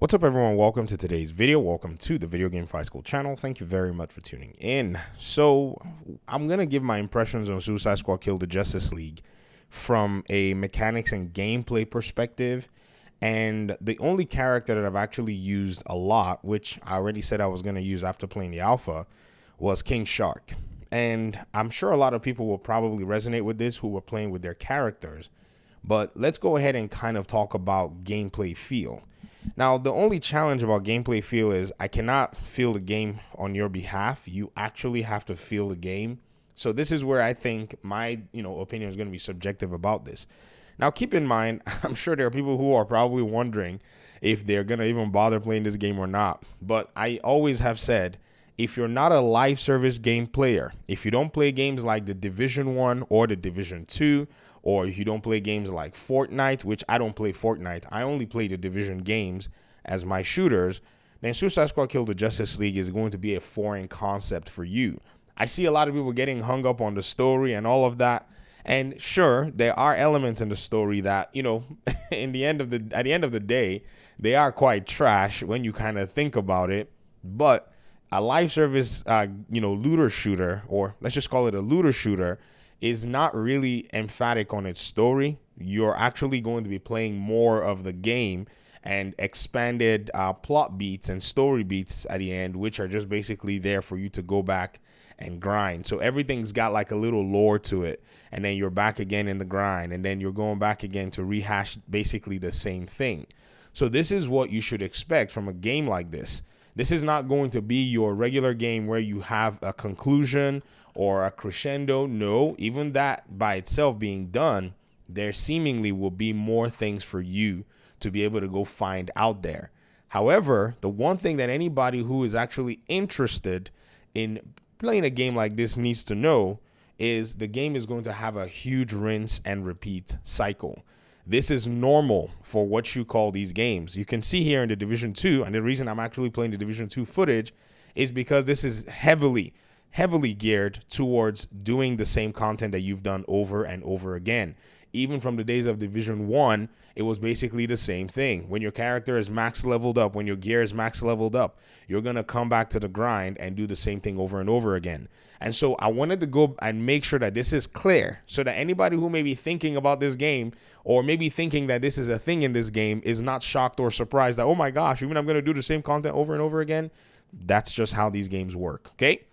What's up, everyone? Welcome to today's video. Welcome to the Video Game Fight School channel. Thank you very much for tuning in. So I'm gonna give my impressions on Suicide Squad Kill the Justice League from a mechanics and gameplay perspective. And the only character that I've actually used a lot, which I already said I was gonna use after playing the alpha, was King Shark. And I'm sure a lot of people will probably resonate with this who were playing with their characters. But let's go ahead and kind of talk about gameplay feel. Now, the only challenge about gameplay feel is I cannot feel the game on your behalf. You actually have to feel the game. So this is where I think my, opinion is going to be subjective about this. Now, keep in mind, I'm sure there are people who are probably wondering if they're going to even bother playing this game or not. But I always have said, if you're not a live service game player, if you don't play games like the Division 1 or the Division 2, or if you don't play games like Fortnite, which I don't play Fortnite, I only play the Division games as my shooters, then Suicide Squad Kill the Justice League is going to be a foreign concept for you. I see a lot of people getting hung up on the story and all of that. And sure, there are elements in the story that, at the end of the day, they are quite trash when you kind of think about it. But a live service, looter shooter, or let's just call it a looter shooter, is not really emphatic on its story. You're actually going to be playing more of the game and expanded plot beats and story beats at the end, which are just basically there for you to go back and grind. So everything's got like a little lore to it, and then you're back again in the grind, and then you're going back again to rehash basically the same thing. So this is what you should expect from a game like this. This is not going to be your regular game where you have a conclusion or a crescendo. No, even that by itself being done, there seemingly will be more things for you to be able to go find out there. However, the one thing that anybody who is actually interested in playing a game like this needs to know is the game is going to have a huge rinse and repeat cycle. This is normal for what you call these games. You can see here in the Division 2, and the reason I'm actually playing the Division 2 footage is because this is heavily geared towards doing the same content that you've done over and over again. Even from the days of Division 1, it was basically the same thing. When your character is max leveled up, when your gear is max leveled up, you're going to come back to the grind and do the same thing over and over again. And so I wanted to go and make sure that this is clear so that anybody who may be thinking about this game or maybe thinking that this is a thing in this game is not shocked or surprised that, oh my gosh, even I'm going to do the same content over and over again. That's just how these games work, okay?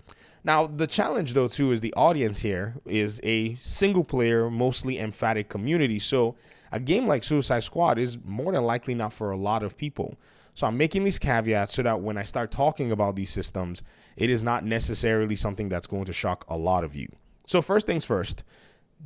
Now, the challenge, though, too, is the audience here is a single-player, mostly emphatic community. So a game like Suicide Squad is more than likely not for a lot of people. So I'm making these caveats so that when I start talking about these systems, it is not necessarily something that's going to shock a lot of you. So first things first,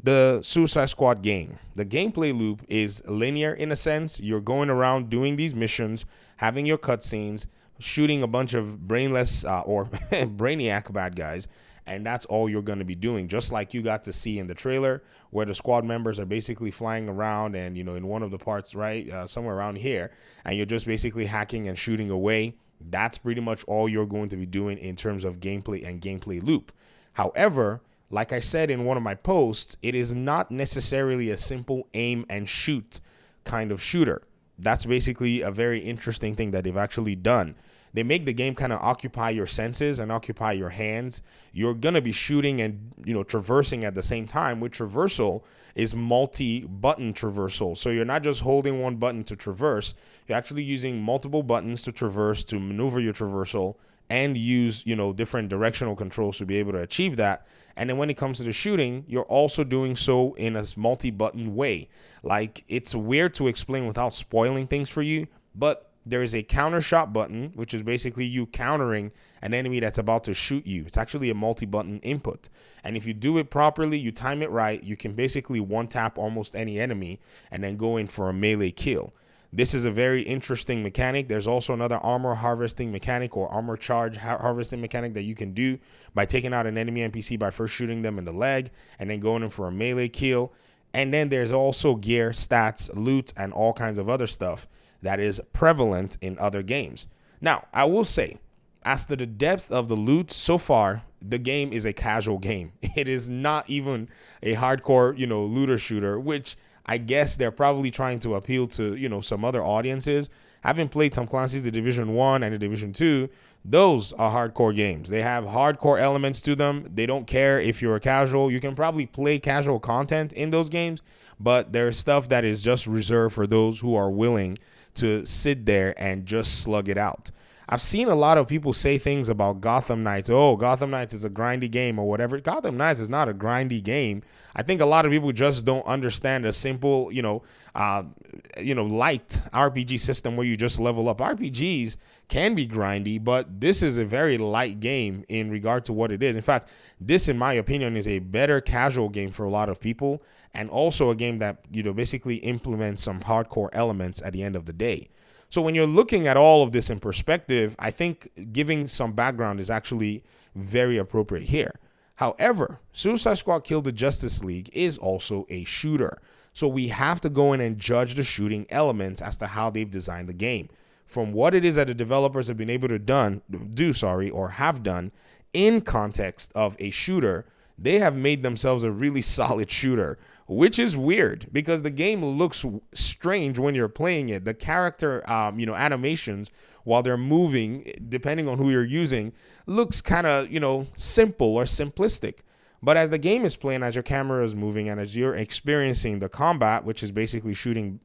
the Suicide Squad game. The gameplay loop is linear in a sense. You're going around doing these missions, having your cutscenes, shooting a bunch of brainless or brainiac bad guys, and that's all you're going to be doing, just like you got to see in the trailer where the squad members are basically flying around and in one of the parts somewhere around here, and you're just basically hacking and shooting away. That's pretty much all you're going to be doing in terms of gameplay and gameplay loop. However, like I said in one of my posts, it is not necessarily a simple aim and shoot kind of shooter. That's basically a very interesting thing that they've actually done. They make the game kind of occupy your senses and occupy your hands. You're going to be shooting and, traversing at the same time, which traversal is multi-button traversal. So you're not just holding one button to traverse. You're actually using multiple buttons to traverse, to maneuver your traversal, and use, different directional controls to be able to achieve that. And then when it comes to the shooting, you're also doing so in a multi-button way. Like, it's weird to explain without spoiling things for you, but there is a counter shot button, which is basically you countering an enemy that's about to shoot you. It's actually a multi-button input. And if you do it properly, you time it right, you can basically one-tap almost any enemy and then go in for a melee kill. This is a very interesting mechanic. There's also another armor harvesting mechanic or armor charge harvesting mechanic that you can do by taking out an enemy NPC by first shooting them in the leg and then going in for a melee kill. And then there's also gear, stats, loot, and all kinds of other stuff that is prevalent in other games. Now, I will say, as to the depth of the loot so far, the game is a casual game. It is not even a hardcore, looter shooter, which I guess they're probably trying to appeal to, some other audiences. Having played Tom Clancy's The Division 1 and The Division 2, those are hardcore games. They have hardcore elements to them. They don't care if you're a casual. You can probably play casual content in those games, but there's stuff that is just reserved for those who are willing to sit there and just slug it out. I've seen a lot of people say things about Gotham Knights. Oh, Gotham Knights is a grindy game or whatever. Gotham Knights is not a grindy game. I think a lot of people just don't understand a simple, light RPG system where you just level up. RPGs can be grindy, but this is a very light game in regard to what it is. In fact, this, in my opinion, is a better casual game for a lot of people, and also a game that, basically implements some hardcore elements at the end of the day. So when you're looking at all of this in perspective, I think giving some background is actually very appropriate here. However, Suicide Squad Kill the Justice League is also a shooter. So we have to go in and judge the shooting elements as to how they've designed the game. From what it is that the developers have been able to have done in context of a shooter, they have made themselves a really solid shooter, which is weird because the game looks strange when you're playing it. The character, animations while they're moving, depending on who you're using, looks kind of, simple or simplistic. But as the game is playing, as your camera is moving, and as you're experiencing the combat, which is basically shooting,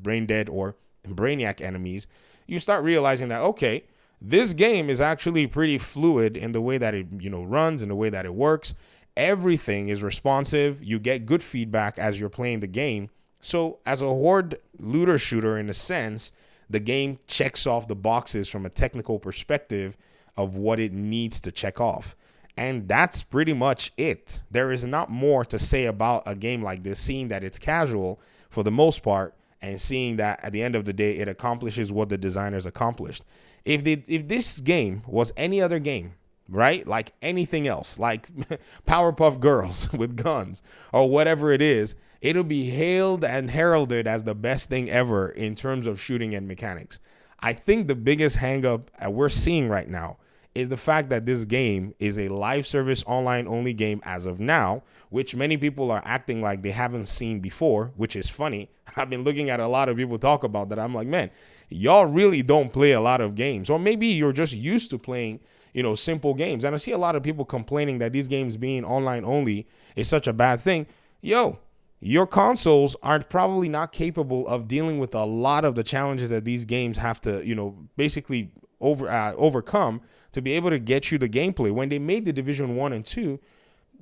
brain dead or brainiac enemies, you start realizing that, okay, this game is actually pretty fluid in the way that it, runs, in the way that it works. Everything is responsive. You get good feedback as you're playing the game. So as a horde looter shooter, in a sense, the game checks off the boxes from a technical perspective of what it needs to check off. And that's pretty much it. There is not more to say about a game like this, seeing that it's casual for the most part, and seeing that at the end of the day, it accomplishes what the designers accomplished. If this game was any other game, right, like anything else, like Powerpuff Girls with guns or whatever it is, it'll be hailed and heralded as the best thing ever in terms of shooting and mechanics. I think the biggest hangup we're seeing right now is the fact that this game is a live service online only game as of now, which many people are acting like they haven't seen before, which is funny. I've been looking at a lot of people talk about that. I'm like, man, y'all really don't play a lot of games, or maybe you're just used to playing, simple games. And I see a lot of people complaining that these games being online only is such a bad thing. Your consoles are probably not capable of dealing with a lot of the challenges that these games have to, basically overcome to be able to get you the gameplay. When they made the Division 1 and 2,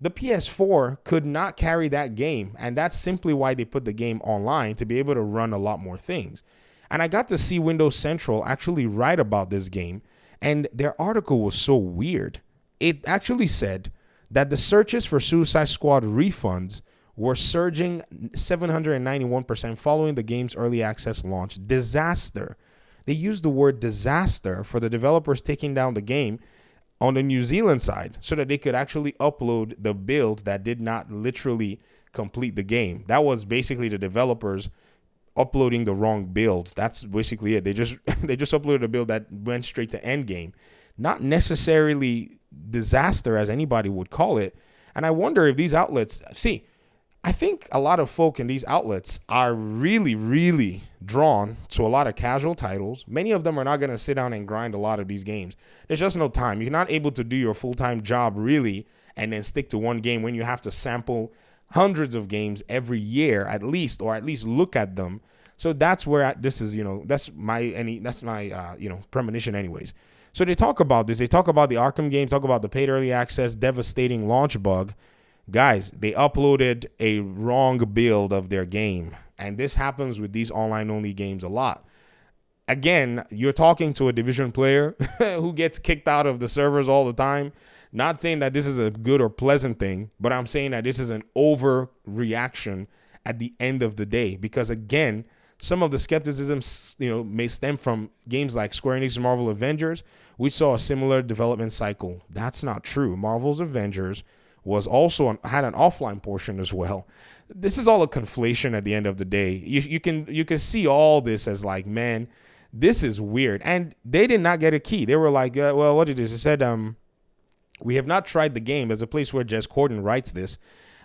the PS4 could not carry that game, and that's simply why they put the game online, to be able to run a lot more things. And I got to see Windows Central actually write about this game, and their article was so weird. It actually said that the searches for Suicide Squad refunds were surging 791% following the game's early access launch. Disaster. They used the word disaster for the developers taking down the game on the New Zealand side so that they could actually upload the build that did not literally complete the game. That was basically the developers uploading the wrong build. That's basically it. They just uploaded a build that went straight to endgame. Not necessarily disaster as anybody would call it. And I wonder if these outlets, I think a lot of folk in these outlets are really, really drawn to a lot of casual titles. Many of them are not going to sit down and grind a lot of these games. There's just no time. You're not able to do your full-time job really and then stick to one game when you have to sample hundreds of games every year at least, or at least look at them. So that's where this is, that's my premonition anyways. So they talk about this. They talk about the Arkham games, talk about the paid early access devastating launch bug. Guys, they uploaded a wrong build of their game, and this happens with these online-only games a lot. Again, you're talking to a Division player who gets kicked out of the servers all the time. Not saying that this is a good or pleasant thing, but I'm saying that this is an overreaction at the end of the day, because again, some of the skepticism, may stem from games like Square Enix Marvel Avengers. We saw a similar development cycle. That's not true. Marvel's Avengers was also had an offline portion as well. This is all a conflation at the end of the day. You can see all this as like, man, this is weird. And they did not get a key. They were like, well, what it is? It said, we have not tried the game. There's a place where Jez Corden writes this.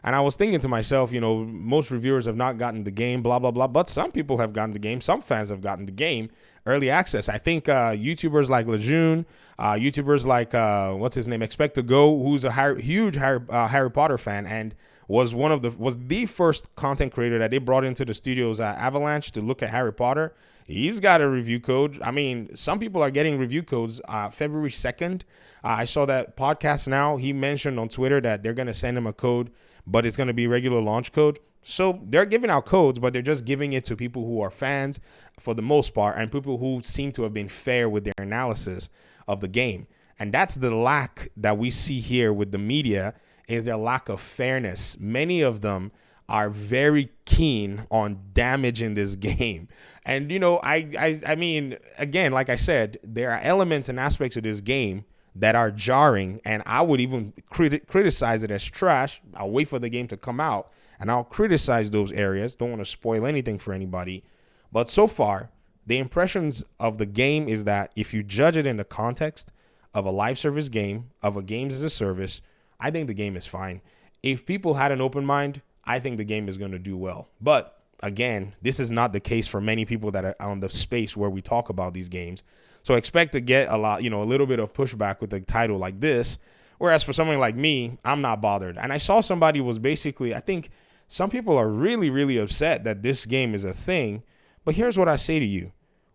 And I was thinking to myself, most reviewers have not gotten the game, blah, blah, blah. But some people have gotten the game. Some fans have gotten the game. early access. I think YouTubers like Lejeune, YouTubers like what's his name, Expect to Go, who's a huge Harry Potter fan and was the first content creator that they brought into the studios at Avalanche to look at Harry Potter. He's got a review code. I mean, some people are getting review codes February 2nd. I saw that Podcast Now, he mentioned on Twitter that they're going to send him a code, but it's going to be regular launch code. So they're giving out codes, but they're just giving it to people who are fans for the most part and people who seem to have been fair with their analysis of the game. And that's the lack that we see here with the media, is their lack of fairness. Many of them are very keen on damaging this game. And, you know, I mean, again, like I said, there are elements and aspects of this game that are jarring, and I would even criticize it as trash. I'll wait for the game to come out, and I'll criticize those areas. Don't want to spoil anything for anybody. But so far, the impressions of the game is that if you judge it in the context of a live service game, of a games as a service, I think the game is fine. If people had an open mind, I think the game is going to do well. But again, this is not the case for many people that are on the space where we talk about these games. So expect to get a little bit of pushback with a title like this. Whereas for someone like me, I'm not bothered. And I saw somebody was basically, I think some people are really, really upset that this game is a thing. But here's what I say to you.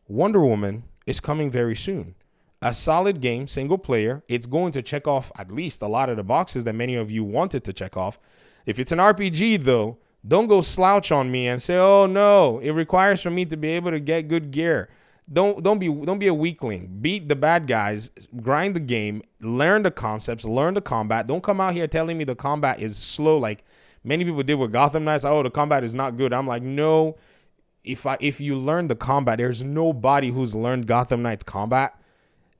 Wonder Woman is coming very soon. A solid game, single player. It's going to check off at least a lot of the boxes that many of you wanted to check off. If it's an RPG, though, don't go slouch on me and say, "Oh no, it requires for me to be able to get good gear." Don't be a weakling. Beat the bad guys, grind the game, learn the concepts, learn the combat. Don't come out here telling me the combat is slow like many people did with Gotham Knights. Oh, the combat is not good. I'm like, no. If you learn the combat, there's nobody who's learned Gotham Knights combat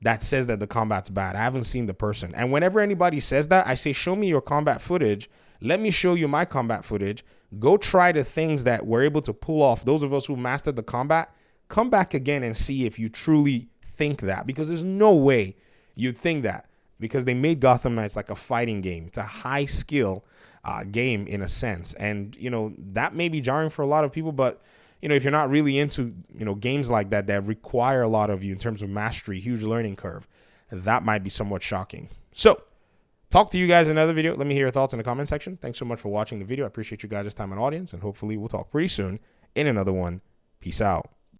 that says that the combat's bad. I haven't seen the person. And whenever anybody says that, I say, show me your combat footage. Let me show you my combat footage. Go try the things that we're able to pull off. Those of us who mastered the combat, come back again and see if you truly think that. Because there's no way you'd think that. Because they made Gotham Knights like a fighting game. It's a high skill game in a sense. And, you know, that may be jarring for a lot of people, but you know, if you're not really into, you know, games like that require a lot of you in terms of mastery, huge learning curve, that might be somewhat shocking. So, talk to you guys in another video. Let me hear your thoughts in the comment section. Thanks so much for watching the video. I appreciate you guys' time and audience, and hopefully we'll talk pretty soon in another one. Peace out.